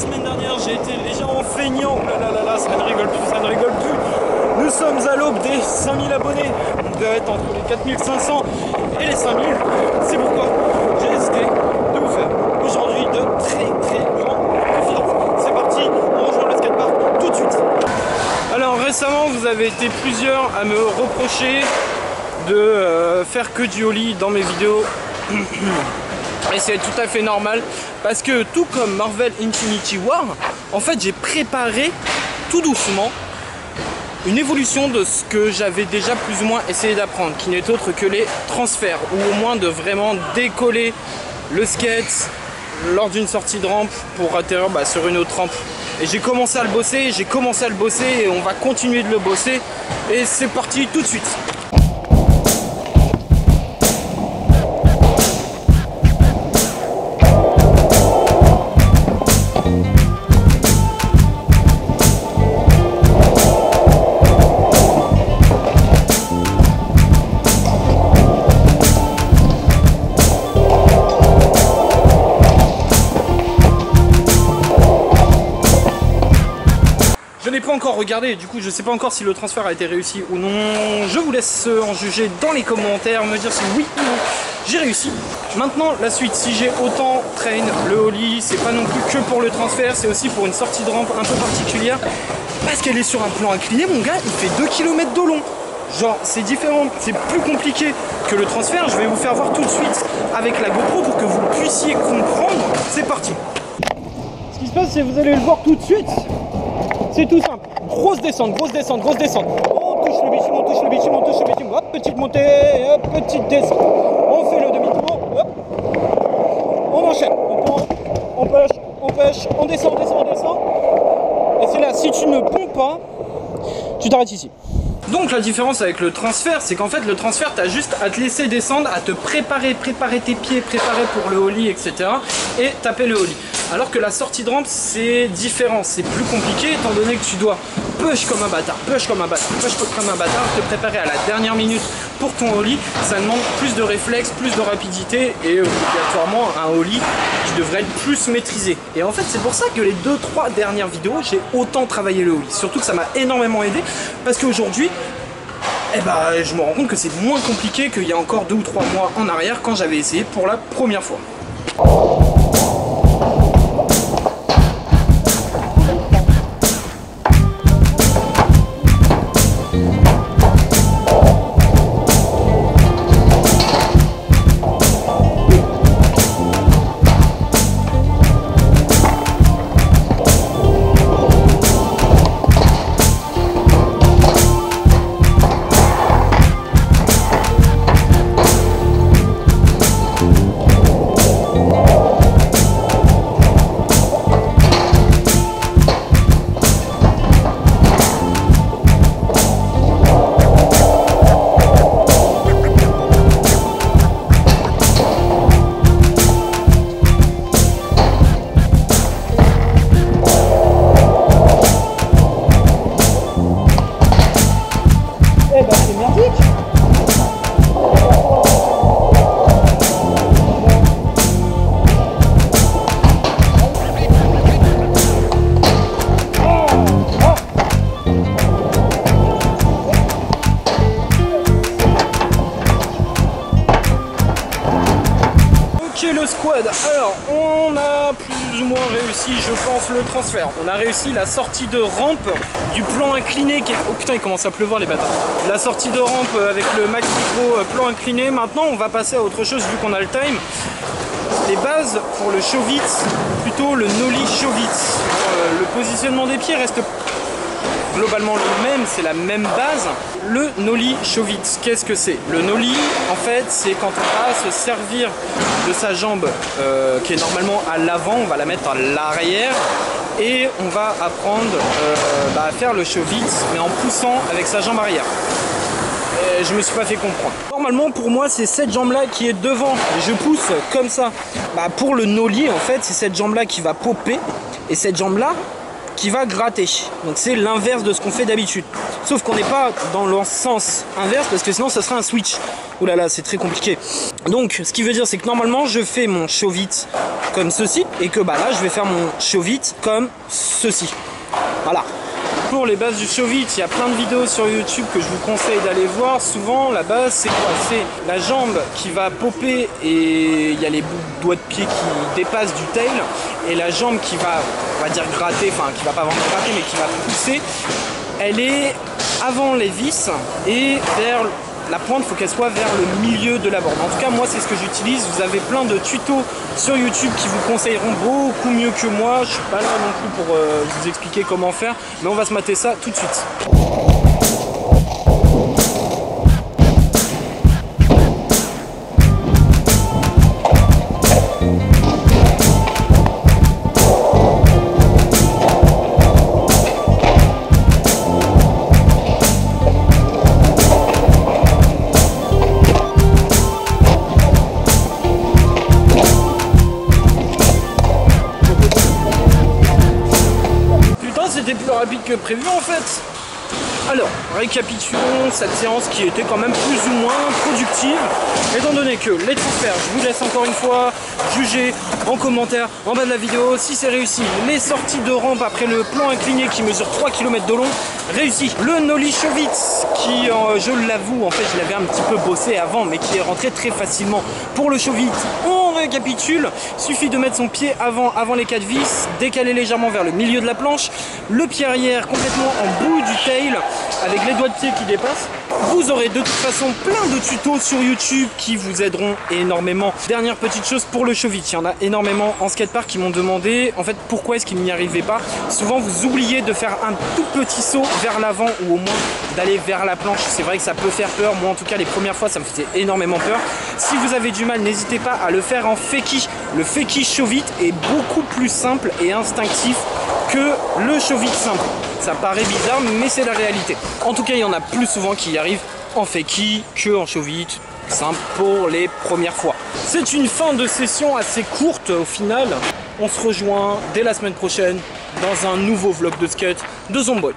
semaine dernière, j'ai été légèrement feignant. Oh là là là, ça ne rigole plus, ça ne rigole plus. Nous sommes à l'aube des 5000 abonnés. On doit être entre les 4500 et les 5000. C'est pourquoi j'ai décidé de vous faire aujourd'hui de très grandes confidences. C'est parti, on rejoint le skatepark tout de suite. Alors récemment, vous avez été plusieurs à me reprocher de faire que du ollie dans mes vidéos. Et c'est tout à fait normal parce que tout comme Marvel Infinity War, en fait j'ai préparé tout doucement une évolution de ce que j'avais déjà plus ou moins essayé d'apprendre, qui n'est autre que les transferts, ou au moins de vraiment décoller le skate lors d'une sortie de rampe pour atterrir sur une autre rampe. Et j'ai commencé à le bosser, et on va continuer de le bosser, et c'est parti tout de suite. Je n'ai pas encore regardé, du coup je sais pas encore si le transfert a été réussi ou non. Je vous laisse en juger dans les commentaires, me dire si oui ou non j'ai réussi. Maintenant la suite, si j'ai autant train le ollie, c'est pas non plus que pour le transfert, c'est aussi pour une sortie de rampe un peu particulière, parce qu'elle est sur un plan incliné, mon gars, il fait 2 km de long. Genre c'est différent, c'est plus compliqué que le transfert. Je vais vous faire voir tout de suite avec la GoPro pour que vous puissiez comprendre. C'est parti. Ce qui se passe, c'est que vous allez le voir tout de suite. C'est tout simple, grosse descente. On touche le bitume, hop, petite montée, hop, petite descente. On fait le demi-tour, hop, on enchaîne, on pêche, on descend. Et c'est là, si tu ne pompes pas, tu t'arrêtes ici. Donc la différence avec le transfert, c'est qu'en fait le transfert, tu as juste à te laisser descendre, à te préparer tes pieds, préparer pour le ollie, etc. et taper le ollie. Alors que la sortie de rampe, c'est différent, c'est plus compliqué étant donné que tu dois push comme un bâtard, te préparer à la dernière minute pour ton ollie. Ça demande plus de réflexe, plus de rapidité et obligatoirement un ollie qui devrait être plus maîtrisé. Et en fait c'est pour ça que les 2-3 dernières vidéos, j'ai autant travaillé le ollie. Surtout que ça m'a énormément aidé parce qu'aujourd'hui, je me rends compte que c'est moins compliqué qu'il y a encore 2 ou 3 mois en arrière quand j'avais essayé pour la première fois. C'est merdique. Ok le squad, alors on a plus ou moins réussi je pense le transfert. On a réussi la sortie de rampe du plan incliné qui est... Oh putain il commence à pleuvoir les bâtards. La sortie de rampe avec le Max Micro plan incliné. Maintenant on va passer à autre chose vu qu'on a le time. Les bases pour le Showitz, plutôt le nollie Showitz. Le positionnement des pieds reste globalement le même, c'est la même base. Le nollie Showitz, qu'est-ce que c'est? Le nollie, en fait, c'est quand on va se servir de sa jambe qui est normalement à l'avant, on va la mettre à l'arrière et on va apprendre à faire le Showitz, mais en poussant avec sa jambe arrière. Et je me suis pas fait comprendre. Normalement, pour moi, c'est cette jambe-là qui est devant. Je pousse comme ça. Pour le nollie, en fait, c'est cette jambe-là qui va popper et cette jambe-là qui va gratter. Donc c'est l'inverse de ce qu'on fait d'habitude. Sauf qu'on n'est pas dans le sens inverse parce que sinon ça serait un switch. Ouh là là, c'est très compliqué. Donc ce qui veut dire c'est que normalement je fais mon chauvite comme ceci et que bah là je vais faire mon chauvite comme ceci. Voilà. Pour les bases du chauvite, il y a plein de vidéos sur YouTube que je vous conseille d'aller voir. Souvent, la base, c'est quoi? C'est la jambe qui va popper et il y a les doigts de pied qui dépassent du tail. Et la jambe qui va, on va dire, gratter, enfin, qui va pas vraiment gratter, mais qui va pousser, elle est avant les vis et vers la pointe, il faut qu'elle soit vers le milieu de la borne. En tout cas, moi, c'est ce que j'utilise. Vous avez plein de tutos sur YouTube qui vous conseilleront beaucoup mieux que moi. Je suis pas là non plus pour vous expliquer comment faire, mais on va se mater ça tout de suite. C'était plus rapide que prévu en fait. Alors, récapitulons cette séance qui était quand même plus ou moins productive, étant donné que les transferts, je vous laisse encore une fois juger en commentaire en bas de la vidéo si c'est réussi. Les sorties de rampe après le plan incliné qui mesure 3 km de long, réussi. Le nollie chauvite qui, je l'avoue, en fait je l'avais un petit peu bossé avant, mais qui est rentré très facilement. Pour le chauvite, on récapitule, suffit de mettre son pied avant les 4 vis, décaler légèrement vers le milieu de la planche, le pied arrière complètement en bout du tail, avec les doigts de pied qui dépassent. Vous aurez de toute façon plein de tutos sur YouTube qui vous aideront énormément. Dernière petite chose pour le chauvite, il y en a énormément en skatepark qui m'ont demandé en fait pourquoi est-ce qu'ils n'y arrivaient pas. Souvent vous oubliez de faire un tout petit saut vers l'avant ou au moins d'aller vers la planche. C'est vrai que ça peut faire peur, moi en tout cas les premières fois ça me faisait énormément peur. Si vous avez du mal, n'hésitez pas à le faire en fakie. Le fakie chauvite est beaucoup plus simple et instinctif que le chauvite simple. Ça paraît bizarre, mais c'est la réalité. En tout cas, il y en a plus souvent qui y arrivent en fakie que en chauvite simple pour les premières fois. C'est une fin de session assez courte au final. On se rejoint dès la semaine prochaine dans un nouveau vlog de skate de Zomboy.